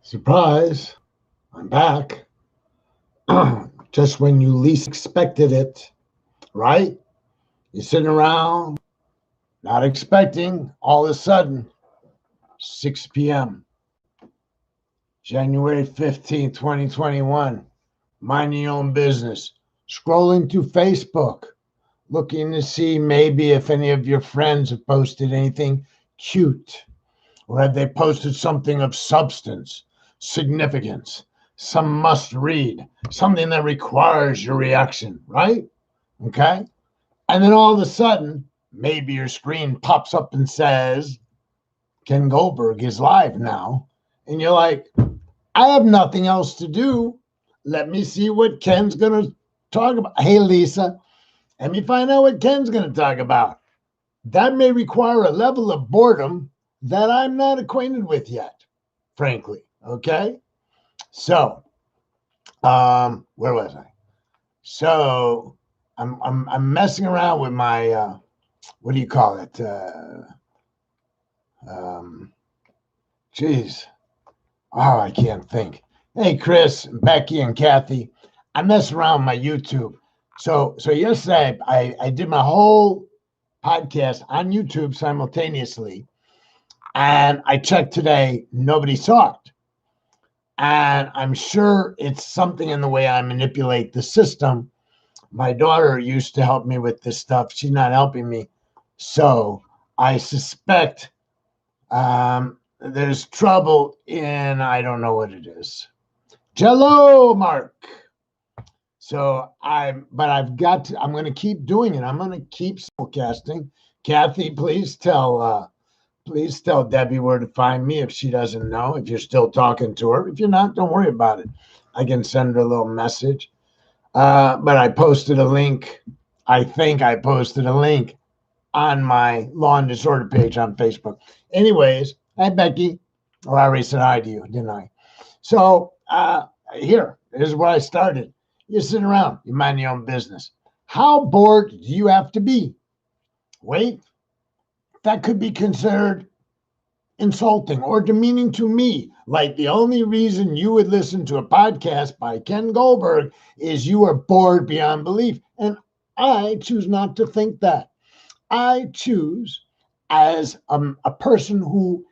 Surprise, I'm back. Just when you least expected it, right? You're sitting around, not expecting, all of a sudden, 6 p.m., January 15th, 2021, minding your own business, scrolling through Facebook, looking to see maybe if any of your friends have posted anything cute, or have they posted something of substance, significance, some must read, something that requires your reaction, right? Okay. And then all of a sudden, maybe your screen pops up and says, Ken Goldberg is live now. And you're like, I have nothing else to do. Let me see what Ken's going to talk about. Hey, Lisa, let me find out what Ken's going to talk about. That may require a level of boredom that I'm not acquainted with yet, frankly. Okay. So, where was I? So I'm messing around with my what do you call it? Geez. Oh, I can't think. Hey, Chris, Becky, and Kathy, I mess around with my YouTube. So yesterday I did my whole podcast on YouTube simultaneously, and I checked today, nobody saw it. And I'm sure it's something in the way I manipulate the system. My daughter used to help me with this stuff. She's not helping me. So I suspect there's trouble in, I don't know what it is. Jello, Mark. So I'm going to keep doing it. I'm going to keep simulcasting. Kathy, please tell Debbie where to find me if she doesn't know, if you're still talking to her. If you're not, don't worry about it. I can send her a little message. But I posted a link. I think I posted a link on my Law and Disorder page on Facebook. Anyways, hi, Becky. Well, I already said hi to you, didn't I? So here's where I started. You're sitting around. You mind your own business. How bored do you have to be? Wait. That could be considered insulting or demeaning to me. Like the only reason you would listen to a podcast by Ken Goldberg is you are bored beyond belief. And I choose not to think that. I choose, as a person who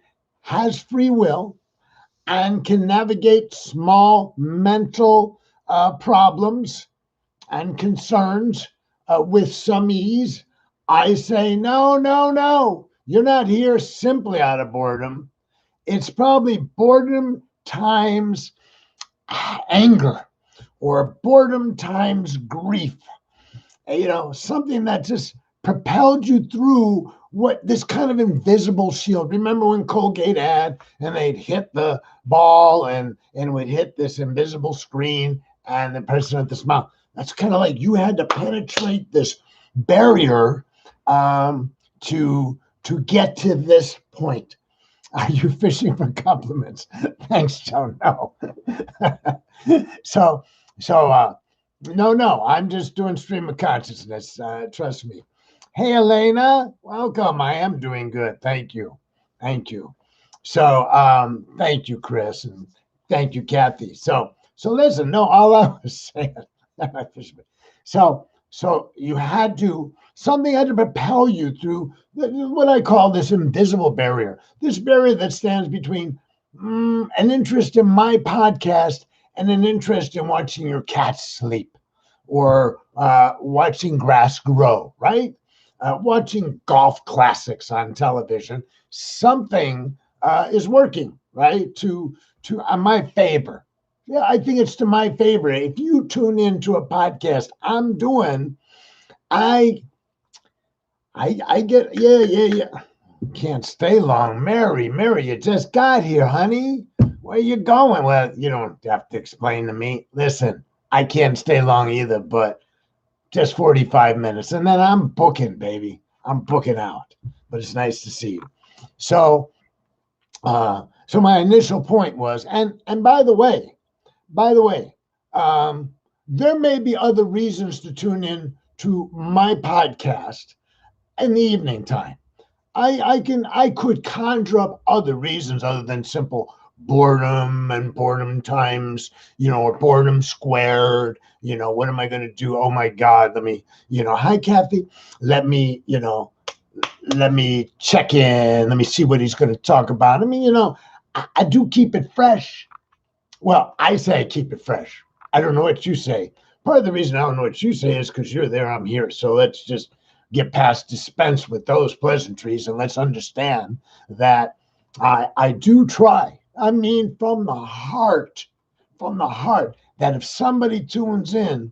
has free will and can navigate small mental problems and concerns with some ease, I say, no. You're not here simply out of boredom. It's probably boredom times anger or boredom times grief. Something that just propelled you through what this kind of invisible shield. Remember when Colgate had, and they'd hit the ball and would hit this invisible screen and the person at the smile. That's kind of like you had to penetrate this barrier to get to this point. Are you fishing for compliments? Thanks, Joe. No. No. I'm just doing stream of consciousness. Trust me. Hey, Elena. Welcome. I am doing good. Thank you. So, thank you, Chris, and thank you, Kathy. So listen. No, all I was saying. So you had to. Something had to propel you through what I call this invisible barrier, this barrier that stands between an interest in my podcast and an interest in watching your cat sleep or watching grass grow, right? Watching golf classics on television. Something is working, right? To my favor. Yeah, I think it's to my favor. If you tune into a podcast I'm doing, I get, yeah. Can't stay long. Mary, you just got here, honey. Where you going? Well, you don't have to explain to me. Listen, I can't stay long either, but just 45 minutes. And then I'm booking, baby. I'm booking out. But it's nice to see you. So my initial point was, and by the way, there may be other reasons to tune in to my podcast in the evening time. I could conjure up other reasons other than simple boredom and boredom times, or boredom squared. What am I going to do? Oh my God, let me, hi Kathy, let me, let me check in. Let me see what he's going to talk about. I mean, I do keep it fresh. Well, I say I keep it fresh. I don't know what you say. Part of the reason I don't know what you say is because you're there, I'm here. So let's just get past, dispense with those pleasantries, and let's understand that I do try. I mean, from the heart, that if somebody tunes in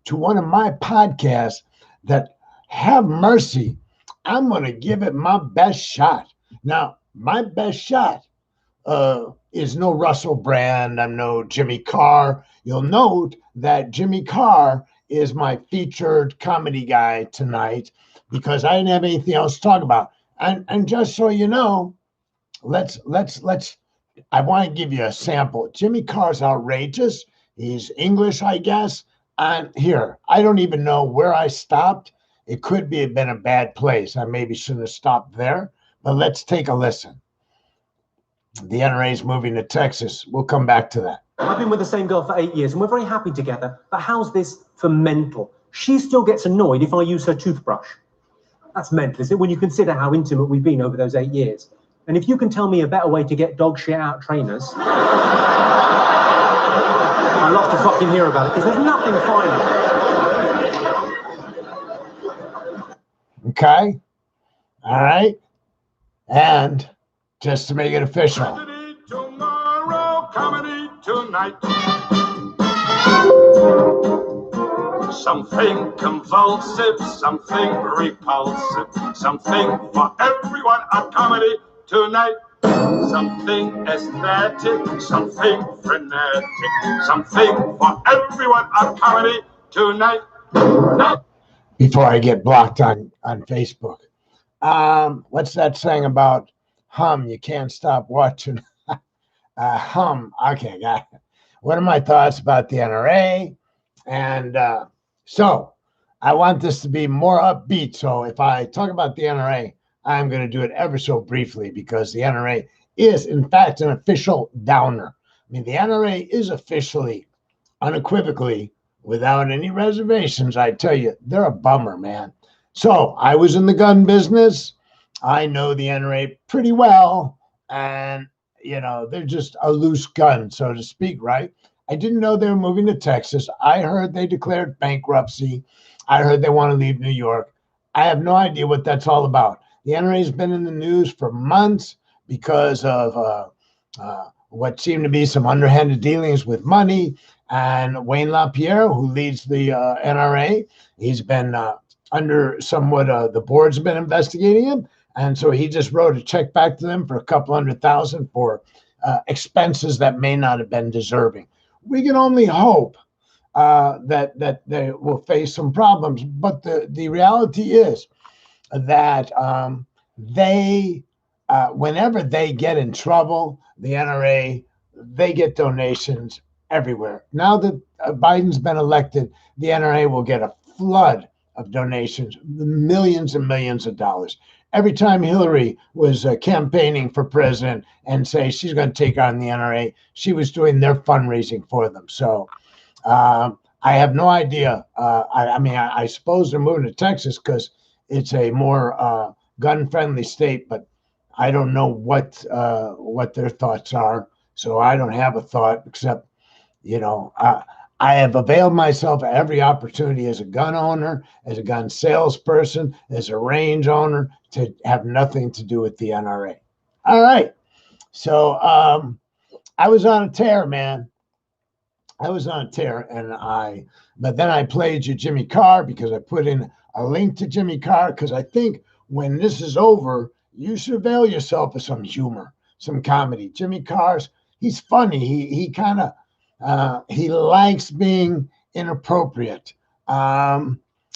to one of my podcasts, that have mercy, I'm going to give it my best shot. Now, my best shot is no Russell Brand. I'm no Jimmy Carr. You'll note that Jimmy Carr is my featured comedy guy tonight because I didn't have anything else to talk about. And just so you know, let's I want to give you a sample. Jimmy Carr's outrageous. He's English, I guess. And here, I don't even know where I stopped. It could have been a bad place. I maybe shouldn't have stopped there, but let's take a listen. The NRA is moving to Texas. We'll come back to that. I've been with the same girl for 8 years and we're very happy together. But how's this for mental? She still gets annoyed if I use her toothbrush. That's mental, is it? When you consider how intimate we've been over those 8 years. And if you can tell me a better way to get dog shit out trainers, I'd love to fucking hear about it because there's nothing finer. Okay. All right. And just to make it official. Tragedy tomorrow, comedy tonight. Something convulsive, something repulsive, something for everyone at comedy tonight. Something aesthetic, something frenetic, something for everyone at comedy tonight. Before I get blocked on Facebook. What's that saying about hum? You can't stop watching. Hum. Okay, got it. What are my thoughts about the NRA? And so I want this to be more upbeat. So if I talk about the NRA, I'm going to do it ever so briefly because the NRA is, in fact, an official downer. I mean, the NRA is officially, unequivocally, without any reservations, I tell you, they're a bummer, man. So I was in the gun business. I know the NRA pretty well. And, they're just a loose gun, so to speak, right? I didn't know they were moving to Texas. I heard they declared bankruptcy. I heard they want to leave New York. I have no idea what that's all about. The NRA has been in the news for months because of what seemed to be some underhanded dealings with money. And Wayne LaPierre, who leads the NRA, he's been under somewhat, the board's been investigating him. And so he just wrote a check back to them for a couple $100,000 for expenses that may not have been deserving. We can only hope that they will face some problems. But the reality is that whenever they get in trouble, the NRA, they get donations everywhere. Now that Biden's been elected, the NRA will get a flood of donations, millions and millions of dollars. Every time Hillary was campaigning for president and say she's going to take on the NRA, she was doing their fundraising for them. So I have no idea. I suppose they're moving to Texas because it's a more gun-friendly state, but I don't know what their thoughts are. So I don't have a thought except, I have availed myself of every opportunity as a gun owner, as a gun salesperson, as a range owner to have nothing to do with the NRA. All right. So I was on a tear, man. I was on a tear, but then I played you Jimmy Carr because I put in a link to Jimmy Carr because I think when this is over, you should avail yourself of some humor, some comedy. Jimmy Carr's, he's funny. He kind of, he likes being inappropriate.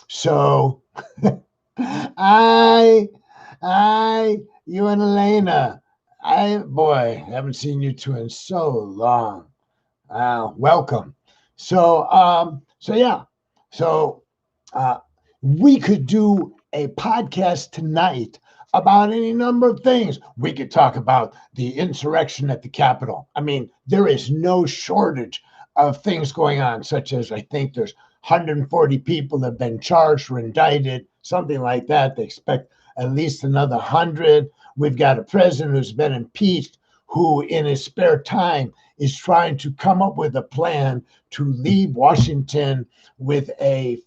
So you and Elena, haven't seen you two in so long. Welcome. So we could do a podcast tonight about any number of things. We could talk about the insurrection at the Capitol. I mean, there is no shortage of things going on, such as I think there's 140 people that have been charged or indicted, something like that. They expect at least another 100. We've got a president who's been impeached, who in his spare time is trying to come up with a plan to leave Washington with a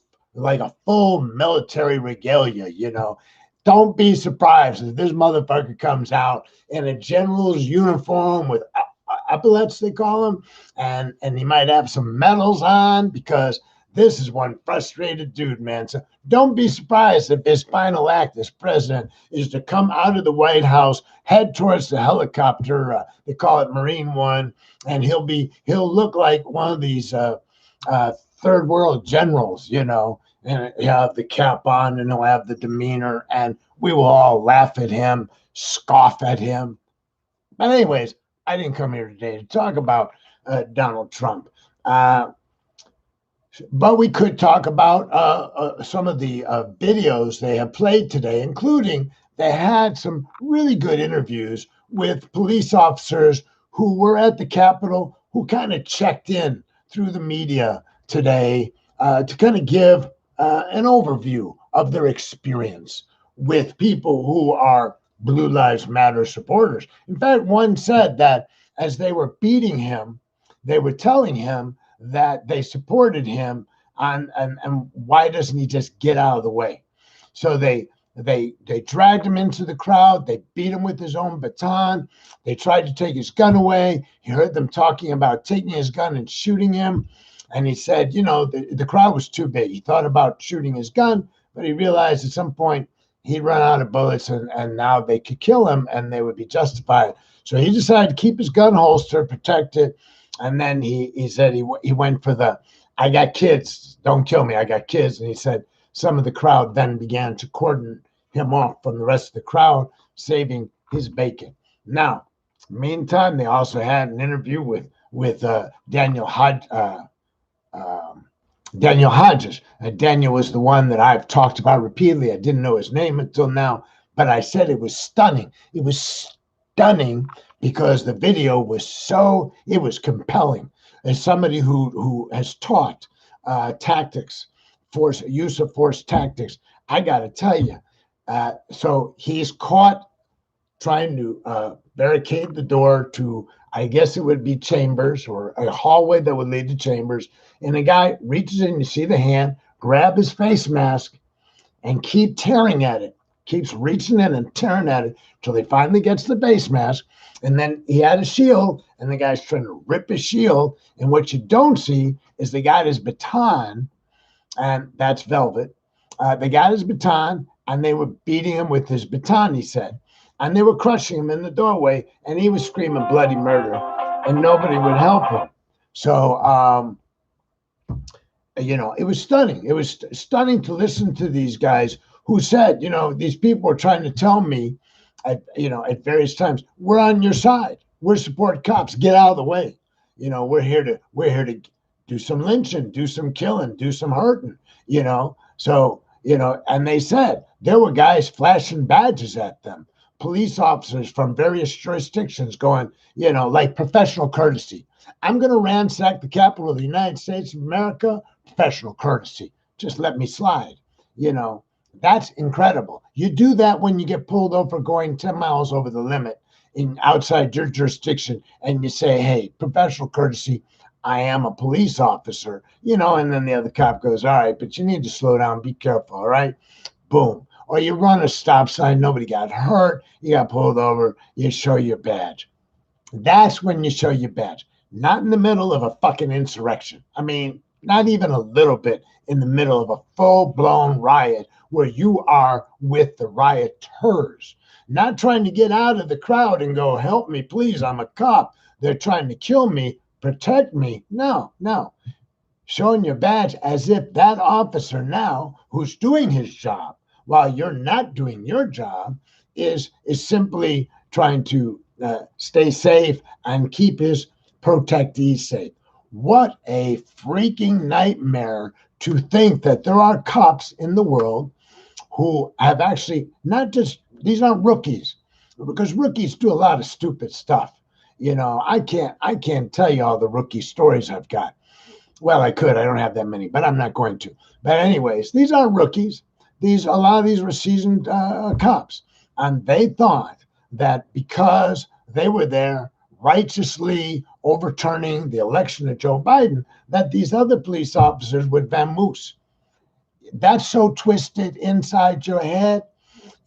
full military regalia, you know. Don't be surprised if this motherfucker comes out in a general's uniform with epaulets, they call them, and he might have some medals on, because this is one frustrated dude, man. So don't be surprised if his final act as president is to come out of the White House, head towards the helicopter. They call it Marine One, and he'll look like one of these third world generals, you know, and he'll have the cap on and he'll have the demeanor, and we will all laugh at him, scoff at him. But anyways, I didn't come here today to talk about Donald Trump. But we could talk about some of the videos they have played today, including they had some really good interviews with police officers who were at the Capitol, who kind of checked in through the media today to kind of give an overview of their experience with people who are Blue Lives Matter supporters. In fact, one said that as they were beating him, they were telling him that they supported him and why doesn't he just get out of the way? So they dragged him into the crowd. They beat him with his own baton. They tried to take his gun away. He heard them talking about taking his gun and shooting him. And he said, you know, the crowd was too big. He thought about shooting his gun, but he realized at some point he'd run out of bullets and now they could kill him and they would be justified. So he decided to keep his gun holster, protect it. And then he said he went for the, I got kids, don't kill me, I got kids. And he said some of the crowd then began to cordon him off from the rest of the crowd, saving his bacon. Now, meantime, they also had an interview with Daniel Hodges. Daniel was the one that I've talked about repeatedly. I didn't know his name until now, but I said it was stunning. It was stunning because the video was it was compelling. As somebody who has taught tactics, use of force tactics, I got to tell you, so he's caught trying to barricade the door to, I guess it would be chambers or a hallway that would lead to chambers. And the guy reaches in, you see the hand, grab his face mask and keep tearing at it, keeps reaching in and tearing at it till he finally gets the face mask. And then he had a shield and the guy's trying to rip his shield. And what you don't see is they got his baton, and that's velvet. They got his baton and they were beating him with his baton, he said. And they were crushing him in the doorway and he was screaming bloody murder and nobody would help him. So, you know, it was stunning. It was stunning to listen to these guys who said, you know, these people were trying to tell me at various times, we're on your side. We're support cops. Get out of the way. You know, we're here to do some lynching, do some killing, do some hurting, you know. So, you know, and they said there were guys flashing badges at them, police officers from various jurisdictions going, you know, like professional courtesy. I'm going to ransack the Capitol of the United States of America, professional courtesy. Just let me slide. You know, that's incredible. You do that when you get pulled over going 10 miles over the limit outside your jurisdiction and you say, hey, professional courtesy, I am a police officer, you know, and then the other cop goes, all right, but you need to slow down, be careful, all right? Boom. Or you run a stop sign, nobody got hurt, you got pulled over, you show your badge. That's when you show your badge. Not in the middle of a fucking insurrection. I mean, not even a little bit in the middle of a full-blown riot where you are with the rioters. Not trying to get out of the crowd and go, help me, please, I'm a cop. They're trying to kill me, protect me. No. Showing your badge as if that officer now who's doing his job while you're not doing your job is simply trying to stay safe and keep his protectees safe. What a freaking nightmare to think that there are cops in the world who have actually not just These aren't rookies, because rookies do a lot of stupid stuff. I can't tell you all the rookie stories I've got. Well, I could. I don't have that many, but I'm not going to. But anyways, these aren't rookies. A lot of these were seasoned cops, and they thought that because they were there righteously overturning the election of Joe Biden, that these other police officers would vamoose. That's so twisted inside your head.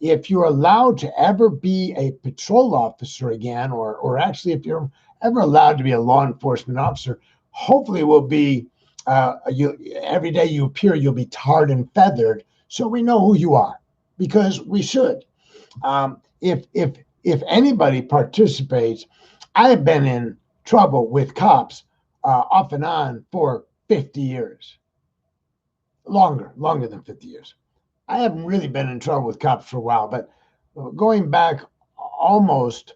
If you're allowed to ever be a patrol officer again, or actually if you're ever allowed to be a law enforcement officer, hopefully it will be every day you appear, you'll be tarred and feathered, so we know who you are, because we should. If anybody participates, I've been in trouble with cops off and on for 50 years, longer than 50 years. I haven't really been in trouble with cops for a while, but going back almost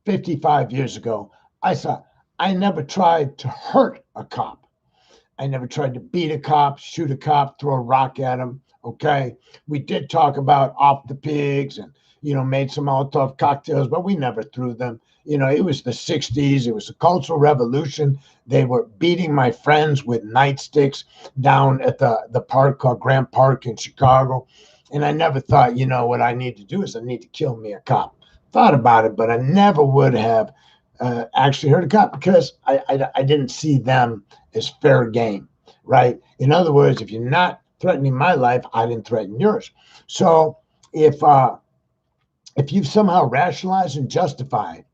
55 years ago, I never tried to hurt a cop. I never tried to beat a cop, shoot a cop, throw a rock at him. Okay. We did talk about off the pigs and, made some Molotov cocktails, but we never threw them. It was the 60s. It was a cultural revolution. They were beating my friends with nightsticks down at the park called Grant Park in Chicago. And I never thought, what I need to do is I need to kill me a cop. Thought about it, but I never would have actually hurt a cop, because I didn't see them as fair game, right? In other words, if you're not threatening my life, I didn't threaten yours. So if you've somehow rationalized and justified,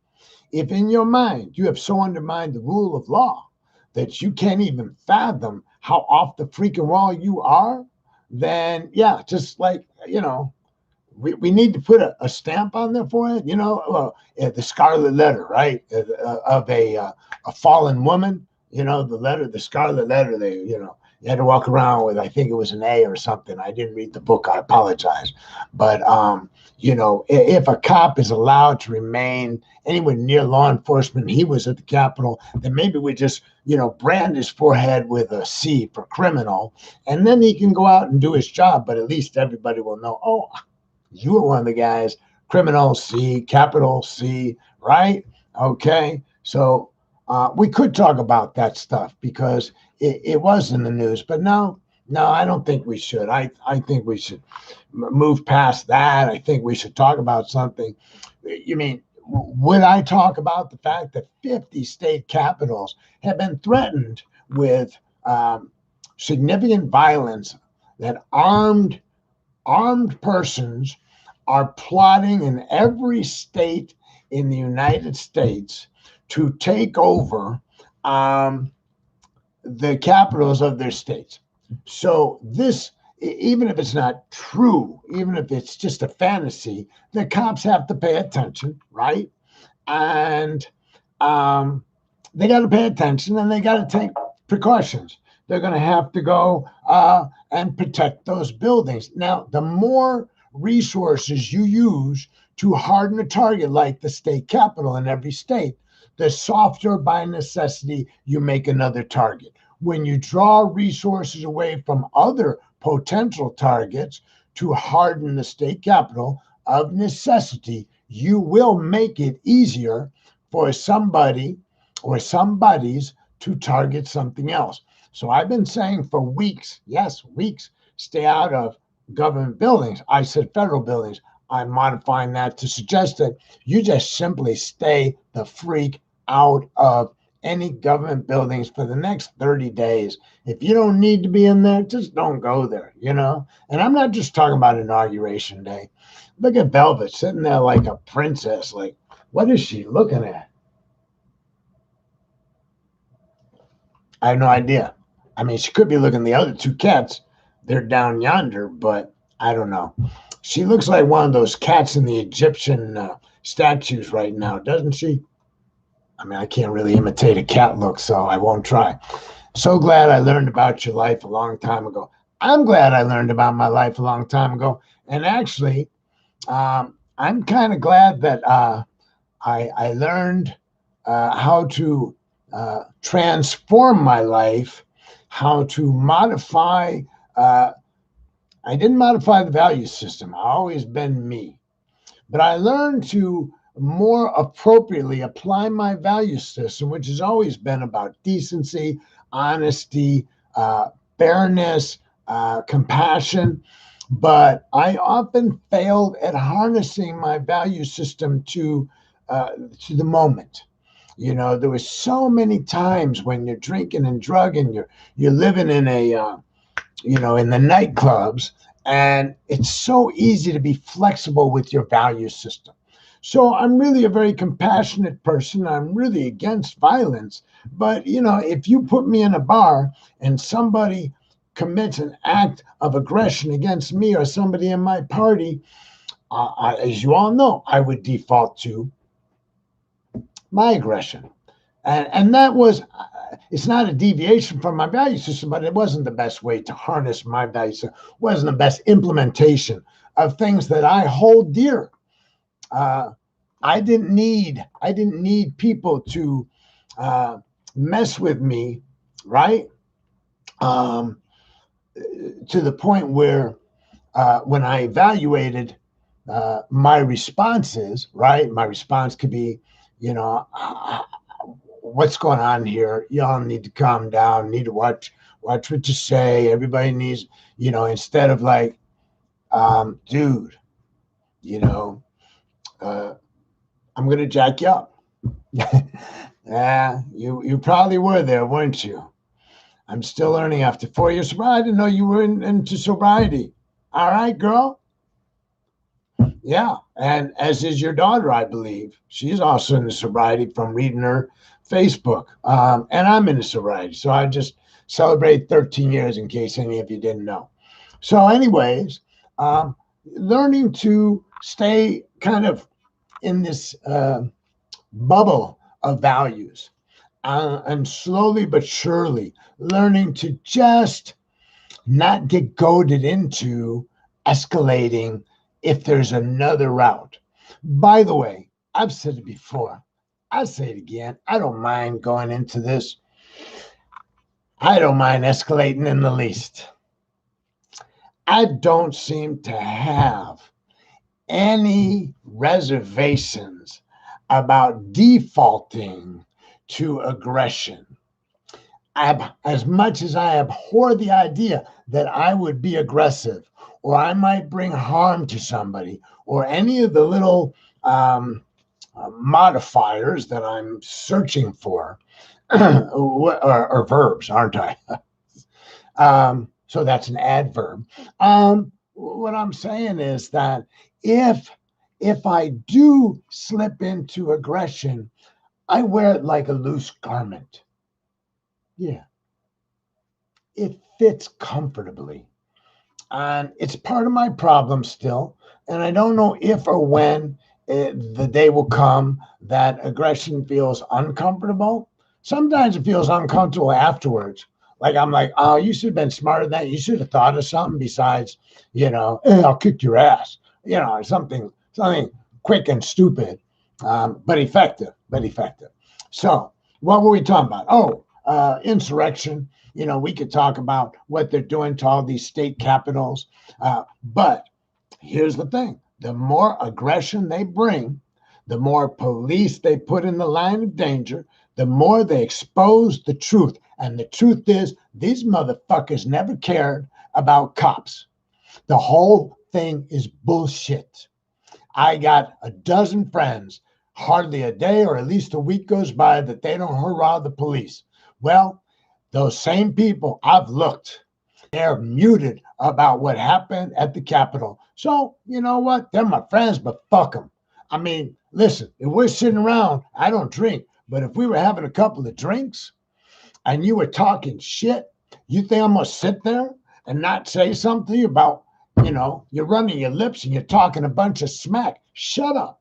if in your mind you have so undermined the rule of law that you can't even fathom how off the freaking wall you are, then yeah, just like, we need to put a stamp on their forehead, the scarlet letter, right? Of a fallen woman, the scarlet letter, you had to walk around with, I think it was an A or something. I didn't read the book. I apologize. But, if a cop is allowed to remain anywhere near law enforcement, he was at the Capitol, then maybe we just, brand his forehead with a C for criminal, and then he can go out and do his job. But at least everybody will know, oh, you were one of the guys, criminal C, capital C, right? Okay. So we could talk about that stuff because it was in the news, but no, I don't think we should. I think we should move past that. I think we should talk about something. You mean, would I talk about the fact that 50 state capitals have been threatened with significant violence, that armed persons are plotting in every state in the United States to take over the capitals of their states? So this, even if it's not true, even if it's just a fantasy, the cops have to pay attention, right? And they got to pay attention, and they got to take precautions. They're going to have to go and protect those buildings. Now, the more resources you use to harden a target like the state capitol in every state, the softer by necessity you make another target. When you draw resources away from other potential targets to harden the state capitol, of necessity, you will make it easier for somebody or somebodies to target something else. So I've been saying for weeks, yes, weeks, stay out of government buildings. I said federal buildings. I'm modifying that to suggest that you just simply stay the freak out of any government buildings for the next 30 days. If you don't need to be in there, just don't go there, And I'm not just talking about Inauguration Day. Look at Velvet sitting there like a princess. Like, what is she looking at? I have no idea. I mean, she could be looking at the other two cats. They're down yonder, but I don't know. She looks like one of those cats in the Egyptian statues right now, doesn't she? I mean, I can't really imitate a cat look, so I won't try. So glad I learned about your life a long time ago. I'm glad I learned about my life a long time ago. And actually, I'm kind of glad that I learned how to transform my life, how to modify. I didn't modify the value system. I've always been me. but I learned to more appropriately apply my value system, which has always been about decency, honesty, fairness, compassion. But I often failed at harnessing my value system to the moment. You know, there was so many times when you're drinking and drugging, you're living in a in the nightclubs, and it's so easy to be flexible with your value system. So I'm really a very compassionate person. I'm really against violence. But, if you put me in a bar and somebody commits an act of aggression against me or somebody in my party, as you all know, I would default to my aggression. And that was, it's not a deviation from my value system, but it wasn't the best way to harness my value system. It wasn't the best implementation of things that I hold dear. I didn't need people to mess with me, right? To the point where when I evaluated my responses, right? My response could be, what's going on here? Y'all need to calm down, need to watch what you say. Everybody needs, instead of like, dude, I'm going to jack you up. Yeah, you probably were there, weren't you? I'm still learning after 4 years. I didn't know you were into sobriety. All right, girl. Yeah, and as is your daughter, I believe. She's also into sobriety from reading her Facebook. And I'm into sobriety. So I just celebrated 13 years in case any of you didn't know. So anyways, learning to stay kind of in this bubble of values and slowly but surely learning to just not get goaded into escalating if there's another route. By the way, I've said it before. I'll say it again. I don't mind going into this. I don't mind escalating in the least. I don't seem to have any reservations about defaulting to aggression. As much as I abhor the idea that I would be aggressive or I might bring harm to somebody or any of the little modifiers that I'm searching for, or verbs, aren't I? So that's an adverb. What I'm saying is that if I do slip into aggression, I wear it like a loose garment. Yeah. It fits comfortably. And it's part of my problem still. And I don't know if or when the day will come that aggression feels uncomfortable. Sometimes it feels uncomfortable afterwards. Like I'm like, oh, you should have been smarter than that. You should have thought of something besides, hey, I'll kick your ass. Something quick and stupid, but effective. So what were we talking about? Oh, insurrection. We could talk about what they're doing to all these state capitals. But here's the thing. The more aggression they bring, the more police they put in the line of danger, the more they expose the truth. And the truth is, these motherfuckers never cared about cops. The whole thing is bullshit. I got a dozen friends, hardly a day or at least a week goes by that they don't hurrah the police. Well, those same people, I've looked, they're muted about what happened at the Capitol. So, you know what? They're my friends, but fuck them. I mean, listen, if we're sitting around, I don't drink, but if we were having a couple of drinks and you were talking shit, you think I'm going to sit there and not say something about, you're running your lips and you're talking a bunch of smack. Shut up,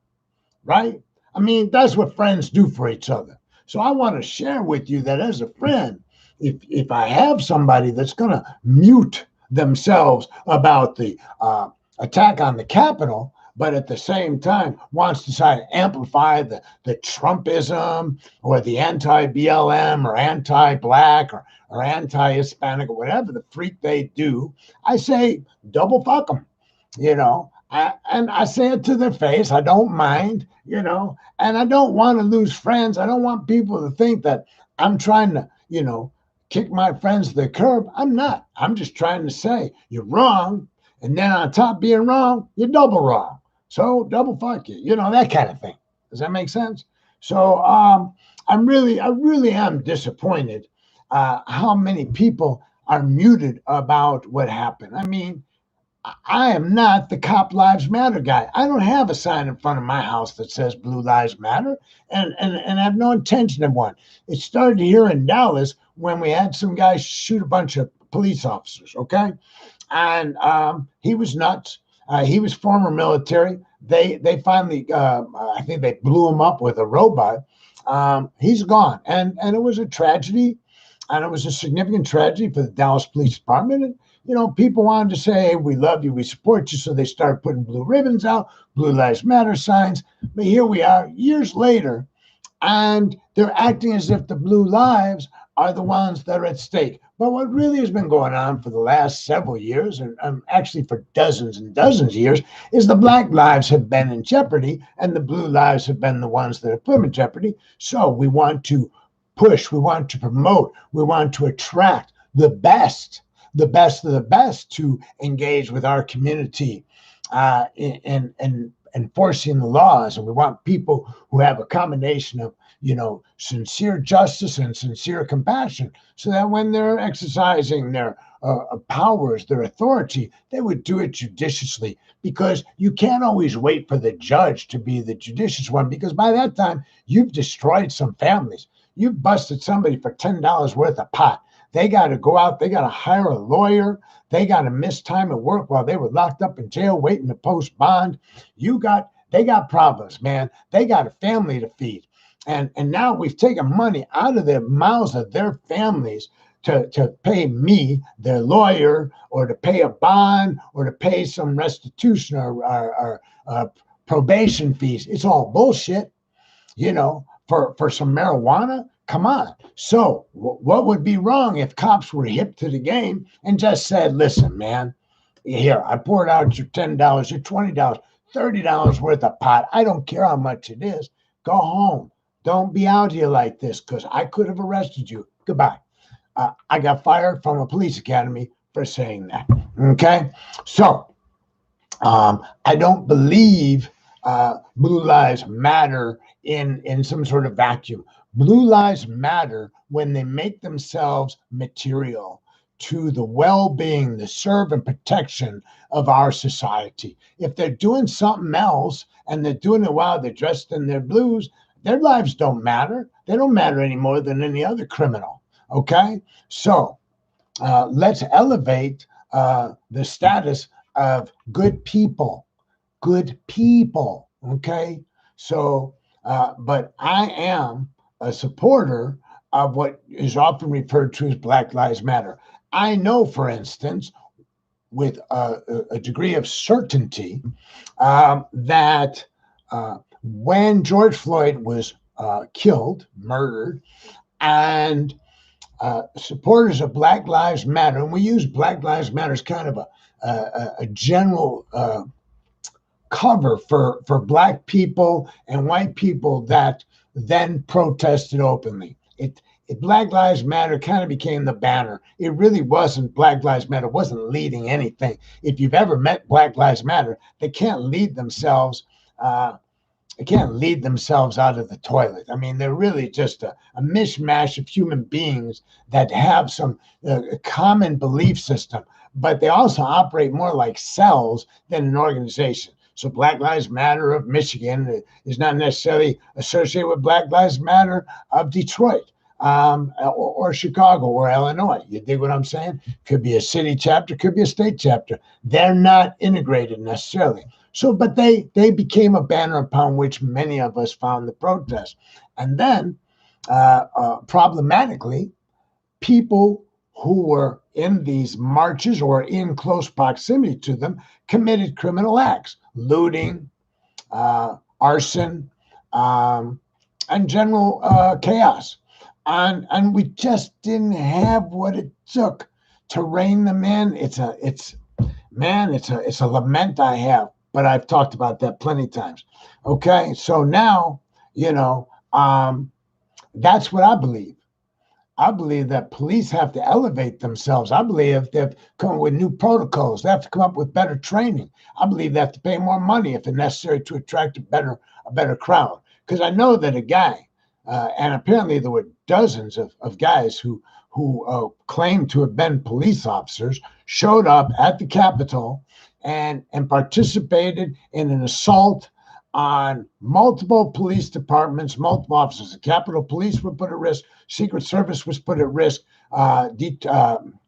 right? I mean, that's what friends do for each other. So I want to share with you that as a friend, if I have somebody that's going to mute themselves about the attack on the Capitol, but at the same time wants to try to amplify the Trumpism or the anti-BLM or anti-black or anti-Hispanic or whatever the freak they do, I say double fuck them. And I say it to their face. I don't mind, you know, and I don't want to lose friends. I don't want people to think that I'm trying to, you know, kick my friends to the curb. I'm not. I'm just trying to say you're wrong. And then on top of being wrong, you're double wrong. So double fuck you, you know, that kind of thing. Does that make sense? So I really am disappointed how many people are muted about what happened. I mean, I am not the Cop Lives Matter guy. I don't have a sign in front of my house that says Blue Lives Matter, and I have no intention of one. It started here in Dallas when we had some guys shoot a bunch of police officers, okay? And he was nuts. He was former military. They finally, I think they blew him up with a robot. He's gone, and it was a tragedy, and it was a significant tragedy for the Dallas Police Department. And, you know, people wanted to say, hey, we love you, we support you. So they started putting blue ribbons out, Blue Lives Matter signs. But here we are years later, and they're acting as if the blue lives are the ones that are at stake. But what really has been going on for the last several years, and actually for dozens and dozens of years, is the black lives have been in jeopardy, and the blue lives have been the ones that have put them in jeopardy. So we want to push, we want to promote, we want to attract the best of the best to engage with our community in enforcing the laws. And we want people who have a combination of, you know, sincere justice and sincere compassion, so that when they're exercising their powers, their authority, they would do it judiciously, because you can't always wait for the judge to be the judicious one, because by that time you've destroyed some families. You've busted somebody for $10 worth of pot. They got to go out. They got to hire a lawyer. They got to miss time at work while they were locked up in jail waiting to post bond. They got problems, man. They got a family to feed. And now we've taken money out of the mouths of their families to pay me, their lawyer, or to pay a bond, or to pay some restitution or probation fees. It's all bullshit, you know, for some marijuana. Come on. So what would be wrong if cops were hip to the game and just said, listen, man, here, I poured out your $10, your $20, $30 worth of pot. I don't care how much it is. Go home. Don't be out here like this, because I could have arrested you. Goodbye. I got fired from a police academy for saying that. Okay? So I don't believe Blue Lives Matter in some sort of vacuum. Blue lives matter when they make themselves material to the well-being, the serve and protection of our society. If they're doing something else and they're doing it while they're dressed in their blues, their lives don't matter. They don't matter any more than any other criminal. Okay? So let's elevate the status of good people. Good people. Okay? So, but I am a supporter of what is often referred to as Black Lives Matter. I know, for instance, with a degree of certainty, that when George Floyd was killed, murdered, and supporters of Black Lives Matter, and we use Black Lives Matter as kind of a general cover for Black people and white people that then protested openly. Black Lives Matter kind of became the banner. It really wasn't. Black Lives Matter wasn't leading anything. If you've ever met Black Lives Matter, they can't lead themselves. They can't lead themselves out of the toilet. I mean, they're really just a mishmash of human beings that have some common belief system, but they also operate more like cells than an organization. So Black Lives Matter of Michigan is not necessarily associated with Black Lives Matter of Detroit or Chicago or Illinois. You dig what I'm saying? Could be a city chapter, could be a state chapter. They're not integrated necessarily. So, but they became a banner upon which many of us found the protest. And then, problematically, people who were in these marches or in close proximity to them committed criminal acts, looting, arson, and general chaos. And we just didn't have what it took to rein them in. It's a lament I have but I've talked about that plenty of times. Okay, so now, that's what I believe. I believe that police have to elevate themselves. I believe they have to come up with new protocols. They have to come up with better training. I believe they have to pay more money if it's necessary to attract a better crowd. Because I know that a guy, and apparently there were dozens of guys who claimed to have been police officers, showed up at the Capitol and participated in an assault on multiple police departments, multiple officers. The Capitol Police were put at risk. Secret Service was put at risk. Washington,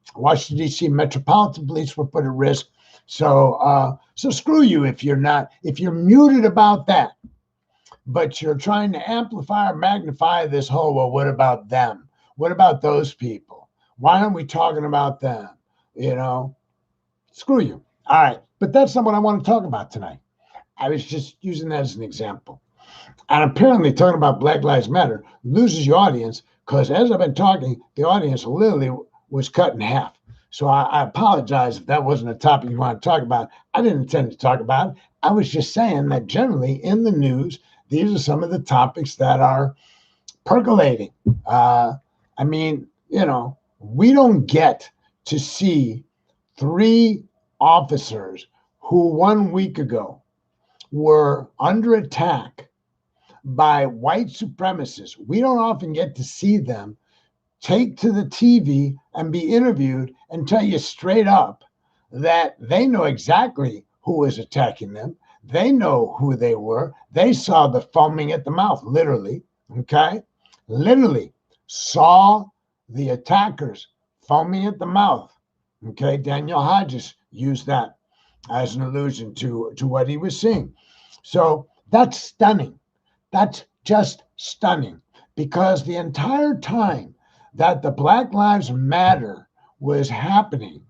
D.C. Metropolitan Police were put at risk. So screw you if you're muted about that, but you're trying to amplify or magnify this whole, well, what about them? What about those people? Why aren't we talking about them? Screw you. All right. But that's not what I want to talk about tonight. I was just using that as an example. And apparently talking about Black Lives Matter loses your audience because as I've been talking, the audience literally was cut in half. So I apologize if that wasn't a topic you want to talk about. I didn't intend to talk about it. I was just saying that generally in the news, these are some of the topics that are percolating. We don't get to see 3 officers who 1 week ago were under attack by white supremacists. We don't often get to see them take to the TV and be interviewed and tell you straight up that they know exactly who was attacking them. They know who they were. They saw the foaming at the mouth, literally, okay? Literally saw the attackers foaming at the mouth, okay? Daniel Hodges used that as an allusion to what he was seeing. So that's stunning. That's just stunning because the entire time that the Black Lives Matter was happening,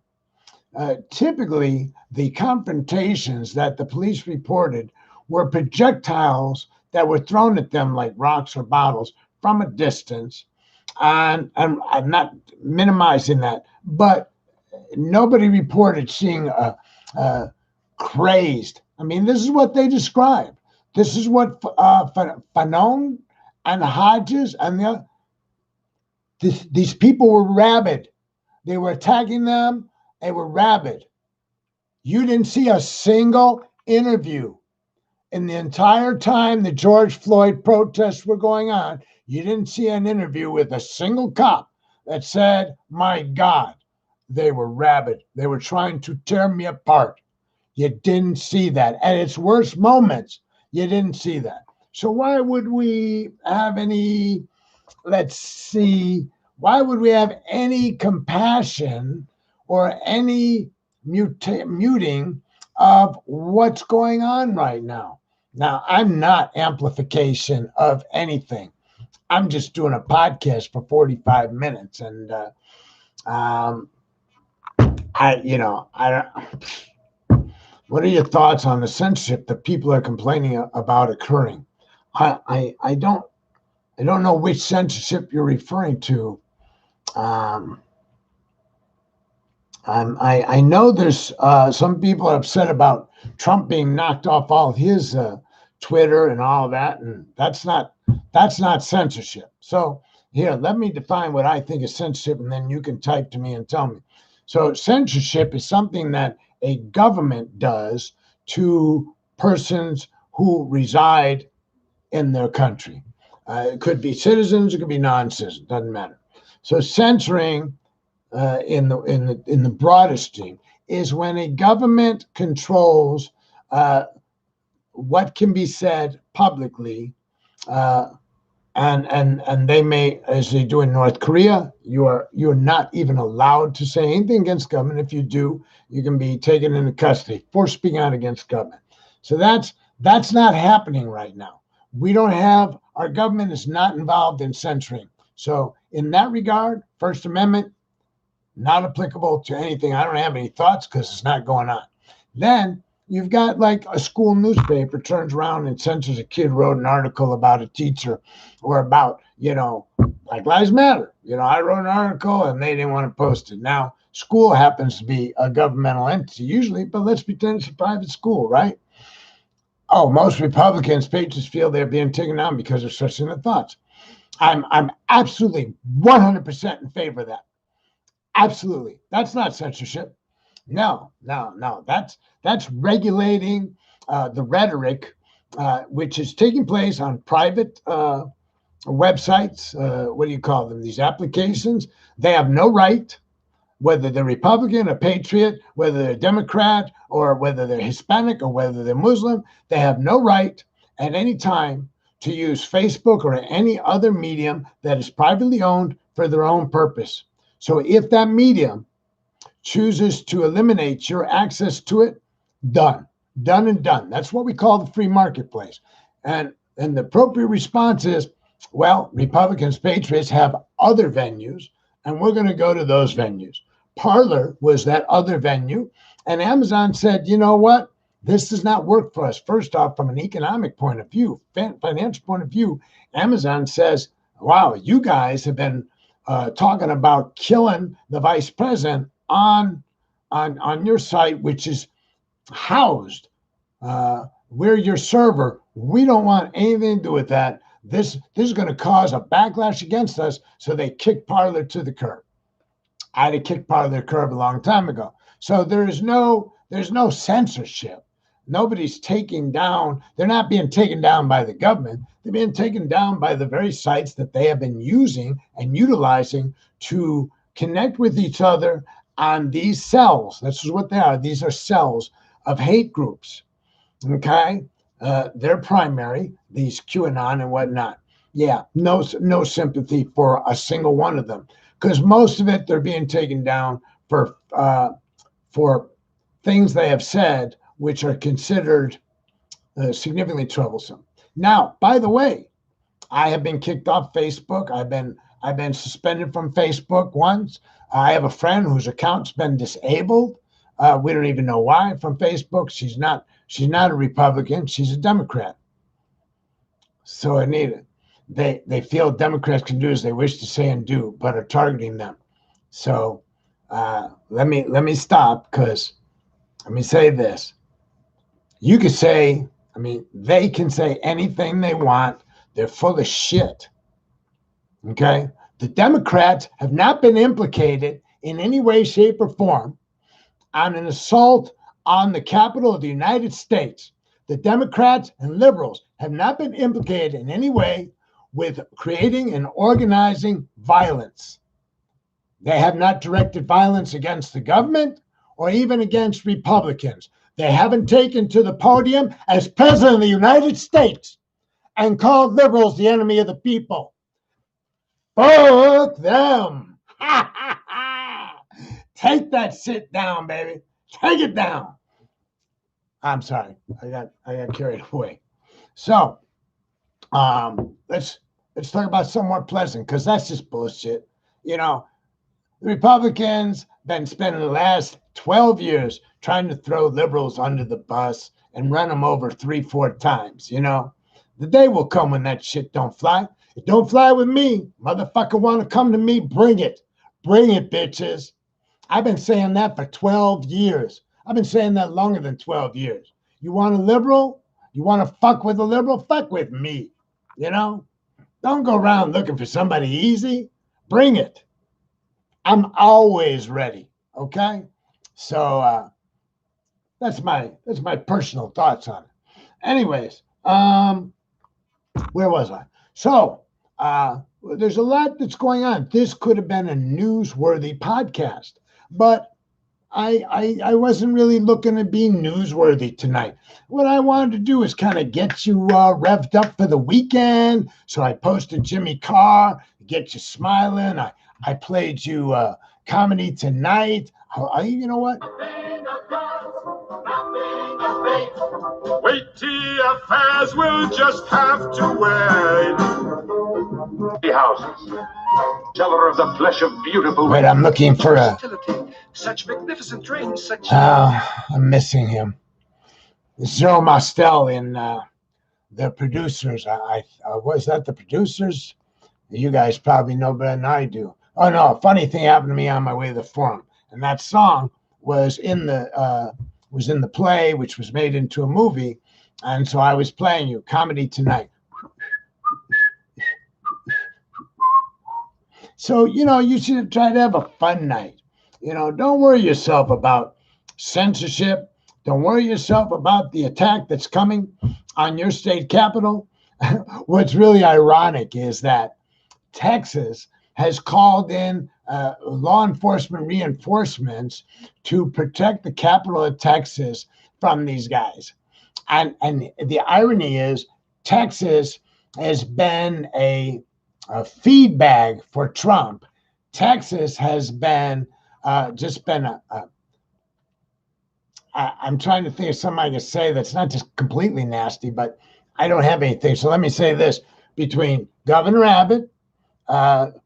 typically the confrontations that the police reported were projectiles that were thrown at them like rocks or bottles from a distance. And I'm not minimizing that, but nobody reported seeing a crazed. I mean, this is what they described. This is what Fanon and Hodges and these people were rabid. They were attacking them. They were rabid. You didn't see a single interview in the entire time the George Floyd protests were going on. You didn't see an interview with a single cop that said, my God, they were rabid. They were trying to tear me apart. You didn't see that. At its worst moments, you didn't see that. So why would we have any, why would we have any compassion or any muting of what's going on right now? Now, I'm not amplification of anything. I'm just doing a podcast for 45 minutes. And what are your thoughts on the censorship that people are complaining about occurring? I don't know which censorship you're referring to. I know there's some people are upset about Trump being knocked off all his Twitter and all of that, and that's not censorship. So here, let me define what I think is censorship, and then you can type to me and tell me. So censorship is something that a government does to persons who reside in their country. It could be citizens, it could be non-citizens, doesn't matter. So censoring in the broadest scheme is when a government controls what can be said publicly, and they may, as they do in North Korea, you're not even allowed to say anything against government. If you do, you can be taken into custody for speaking out against government. So that's not happening right now. Our government is not involved in censoring. So in that regard, First Amendment, not applicable to anything. I don't have any thoughts because it's not going on. Then you've got like a school newspaper turns around and censors a kid wrote an article about a teacher or about, Black Lives Matter. I wrote an article and they didn't want to post it. Now, school happens to be a governmental entity usually, but let's pretend it's a private school, right? Oh, most Republicans, patriots feel they're being taken down because of such their thoughts. I'm absolutely 100% in favor of that. Absolutely. That's not censorship. No. That's regulating the rhetoric, which is taking place on private websites. What do you call them? These applications. They have no right, whether they're Republican or patriot, whether they're Democrat or whether they're Hispanic or whether they're Muslim, they have no right at any time to use Facebook or any other medium that is privately owned for their own purpose. So if that medium chooses to eliminate your access to it, done and done. That's what we call the free marketplace. And the appropriate response is, well, Republicans, patriots have other venues, and we're going to go to those venues. Parler was that other venue, and Amazon said, you know what? This does not work for us. First off, from an economic point of view, financial point of view, Amazon says, wow, you guys have been talking about killing the vice president on your site, which is housed where your server. We don't want anything to do with that. This is going to cause a backlash against us. So they kicked Parler to the curb. I'd have kicked Parler to the curb a long time ago. So there's no censorship. Nobody's taking down. They're not being taken down by the government. They're being taken down by the very sites that they have been using and utilizing to connect with each other on these cells. This is what they are. These are cells of hate groups. Okay? They're primary, these QAnon and whatnot. Yeah, no sympathy for a single one of them, because most of it, they're being taken down for things they have said, which are considered significantly troublesome. Now, by the way, I have been kicked off Facebook. I've been suspended from Facebook once. I have a friend whose account's been disabled. We don't even know why from Facebook. She's not a Republican. She's a Democrat. So Anita, they feel Democrats can do as they wish to say and do, but are targeting them. So let me stop, because let me say this. You could say, they can say anything they want. They're full of shit. Okay? The Democrats have not been implicated in any way, shape, or form on an assault on the Capitol of the United States. The Democrats and liberals have not been implicated in any way with creating and organizing violence. They have not directed violence against the government or even against Republicans. They haven't taken to the podium as president of the United States and called liberals the enemy of the people. Fuck them. Take that shit down, baby. Take it down. I'm sorry. I got carried away. So let's talk about something more pleasant, because that's just bullshit. You know, the Republicans been spending the last 12 years trying to throw liberals under the bus and run them over 3-4 times. You know, the day will come when that shit don't fly. It don't fly with me. Motherfucker want to come to me? Bring it. Bring it, bitches. I've been saying that for 12 years. I've been saying that longer than 12 years. You want a liberal? You want to fuck with a liberal? Fuck with me. You know? Don't go around looking for somebody easy. Bring it. I'm always ready. Okay? So that's my personal thoughts on it. Anyways, where was I? So there's a lot that's going on. This could have been a newsworthy podcast, but I wasn't really looking to be newsworthy tonight. What I wanted to do is kind of get you revved up for the weekend. So I posted Jimmy Carr, get you smiling. I played you Comedy Tonight. You know what? Weighty affairs will just have to wait. Houses, teller of the flesh of beautiful. Wait, I'm looking for a. Such magnificent dreams, such. I'm missing him. Joe Mostel in the producers. Was that the producers? You guys probably know better than I do. Oh no! A funny thing happened to me on my way to the forum, and that song was in the play, which was made into a movie, And so I was playing you Comedy Tonight. So, you should try to have a fun night. Don't worry yourself about censorship. Don't worry yourself about the attack that's coming on your state capital. What's really ironic is that Texas has called in law enforcement reinforcements to protect the capital of Texas from these guys. And the irony is Texas has been a feed bag for Trump. Texas has been just been I'm trying to think of something I can say that's not just completely nasty, but I don't have anything. So let me say this: between Governor Abbott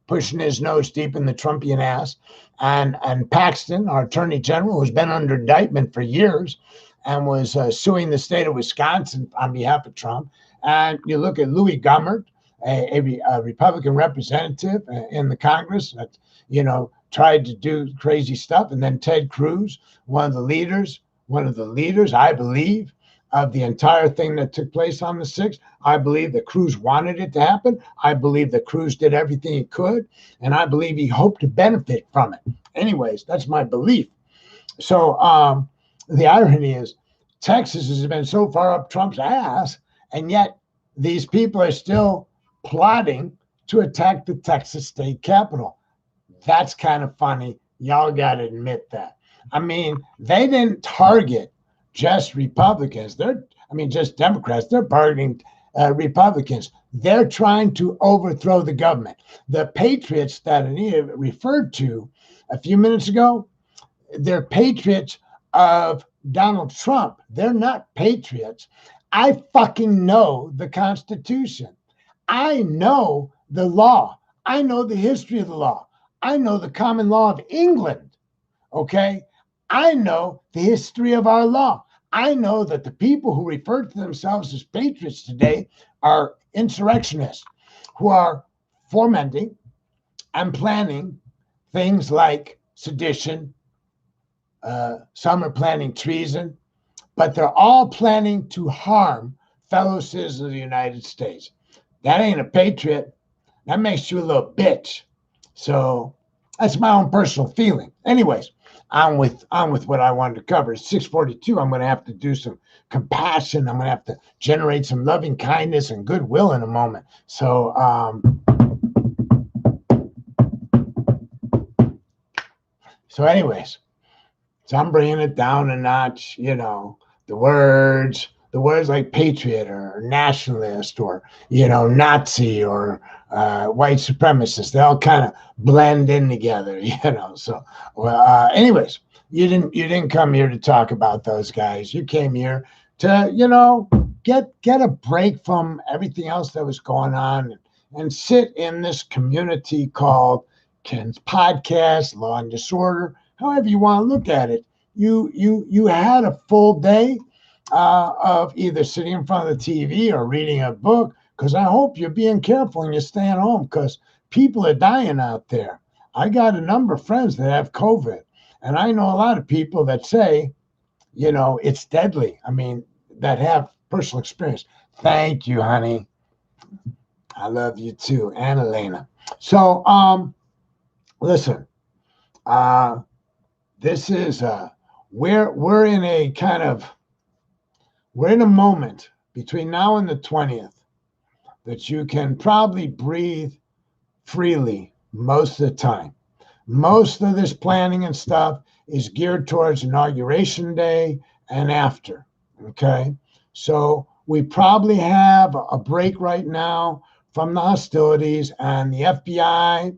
pushing his nose deep in the Trumpian ass, and Paxton, our Attorney General, who's been under indictment for years and was suing the state of Wisconsin on behalf of Trump, and you look at Louis Gohmert, a Republican representative in the Congress that tried to do crazy stuff, and then Ted Cruz, one of the leaders, I believe, of the entire thing that took place on the 6th. I believe that Cruz wanted it to happen. I believe that Cruz did everything he could, and I believe he hoped to benefit from it. Anyways, that's my belief. So the irony is Texas has been so far up Trump's ass, and yet these people are still plotting to attack the Texas state capitol. That's kind of funny. Y'all got to admit that. I mean, they didn't target just Republicans. Just Democrats. They're targeting Republicans. They're trying to overthrow the government. The patriots that Anita referred to a few minutes ago, they're patriots of Donald Trump. They're not patriots. I fucking know the Constitution. I know the law. I know the history of the law. I know the common law of England. Okay? I know the history of our law. I know that the people who refer to themselves as patriots today are insurrectionists who are fomenting and planning things like sedition. Some are planning treason, but they're all planning to harm fellow citizens of the United States. That ain't a patriot. That makes you a little bitch. So that's my own personal feeling. Anyways, on with what I wanted to cover. It's 6:42. I'm going to have to do some compassion. I'm going to have to generate some loving kindness and goodwill in a moment. So anyways, so I'm bringing it down a notch. The words like patriot or nationalist or Nazi or white supremacist, they all kind of blend in together. So anyways, you didn't come here to talk about those guys. You came here to get a break from everything else that was going on and sit in this community called Ken's Podcast, Law and Disorder, however you want to look at it. You had a full day of either sitting in front of the TV or reading a book, because I hope you're being careful and you're staying home, because people are dying out there. I got a number of friends that have COVID, and I know a lot of people that say, it's deadly. I mean, that have personal experience. Thank you, honey. I love you too, and Elena. So, listen, this is we're in a kind of we're in a moment between now and the 20th that you can probably breathe freely most of the time. Most of this planning and stuff is geared towards Inauguration Day and after. Okay. So we probably have a break right now from the hostilities, and the FBI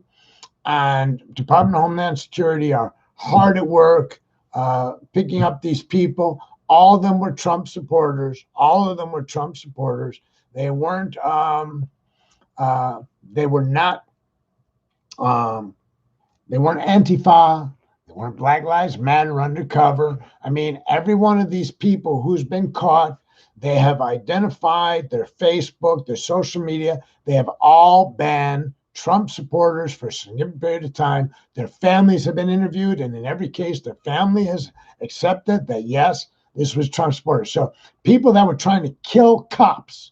and Department of Homeland Security are hard at work picking up these people. All of them were Trump supporters. They weren't. They were not. They weren't Antifa. They weren't Black Lives Matter undercover. I mean, every one of these people who's been caught, they have identified their Facebook, their social media. They have all been Trump supporters for a significant period of time. Their families have been interviewed, and in every case, their family has accepted that, yes, This was Trump supporters. So people that were trying to kill cops,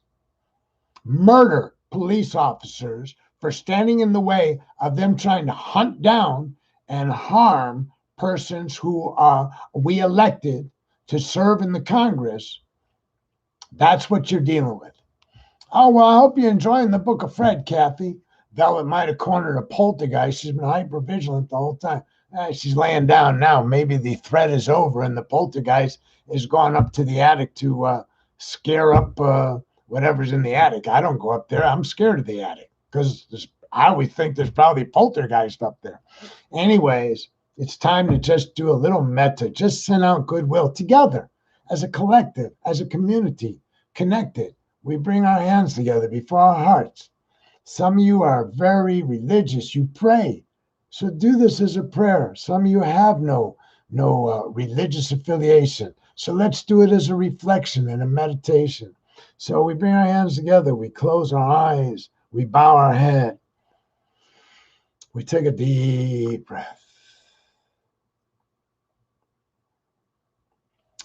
murder police officers for standing in the way of them trying to hunt down and harm persons who we elected to serve in the Congress. That's what you're dealing with. Oh, well, I hope you're enjoying the Book of Fred, Kathy. Velvet might have cornered a poltergeist. She's been hyper-vigilant the whole time. She's laying down now. Maybe the threat is over and the poltergeist is gone up to the attic to scare up whatever's in the attic. I don't go up there. I'm scared of the attic because I always think there's probably poltergeist up there. Anyways, it's time to just do a little meta. Just send out goodwill together as a collective, as a community, connected. We bring our hands together before our hearts. Some of you are very religious. You pray. So do this as a prayer. Some of you have no religious affiliation. So let's do it as a reflection and a meditation. So we bring our hands together. We close our eyes. We bow our head. We take a deep breath.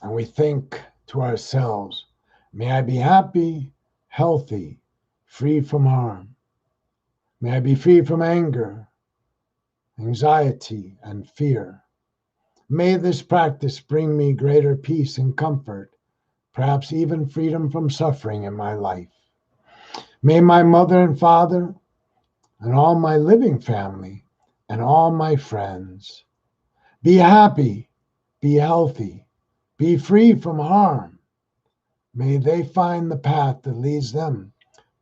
And we think to ourselves, may I be happy, healthy, free from harm. May I be free from anger, anxiety, and fear. May this practice bring me greater peace and comfort, perhaps even freedom from suffering in my life. May my mother and father and all my living family and all my friends be happy, be healthy, be free from harm. May they find the path that leads them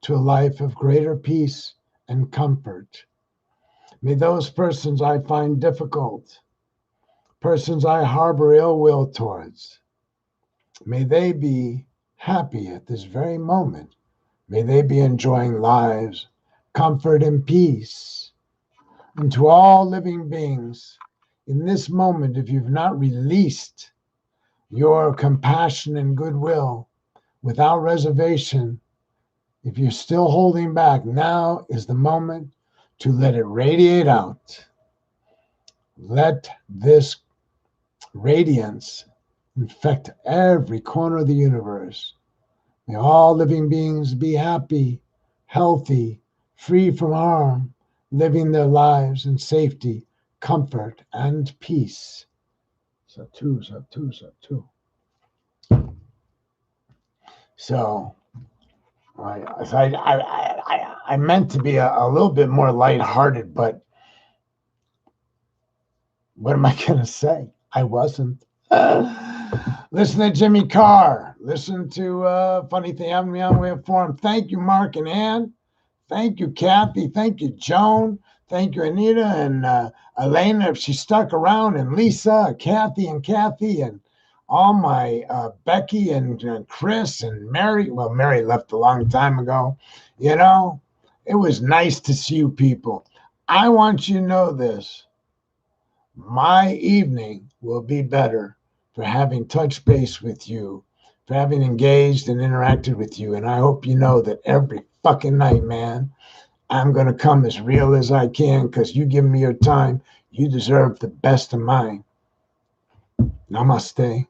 to a life of greater peace and comfort. May those persons I find difficult, persons I harbor ill will towards, may they be happy at this very moment. May they be enjoying lives, comfort, and peace. And to all living beings, in this moment, if you've not released your compassion and goodwill without reservation, if you're still holding back, now is the moment to let it radiate out. Let this radiance infect every corner of the universe. May all living beings be happy, healthy, free from harm, living their lives in safety, comfort, and peace. Satu, Satu, Satu. So, I meant to be a little bit more lighthearted, but what am I going to say? I wasn't. Listen to Jimmy Carr. Listen to Funny Thing Happened to Me on the Way of Forum. Thank you, Mark and Ann. Thank you, Kathy. Thank you, Joan. Thank you, Anita and Elena, if she stuck around, and Lisa, Kathy, and all my Becky and Chris and Mary. Well, Mary left a long time ago. You know, it was nice to see you people. I want you to know this. My evening will be better for having touched base with you, for having engaged and interacted with you. And I hope you know that every fucking night, man, I'm going to come as real as I can because you give me your time. You deserve the best of mine. Namaste.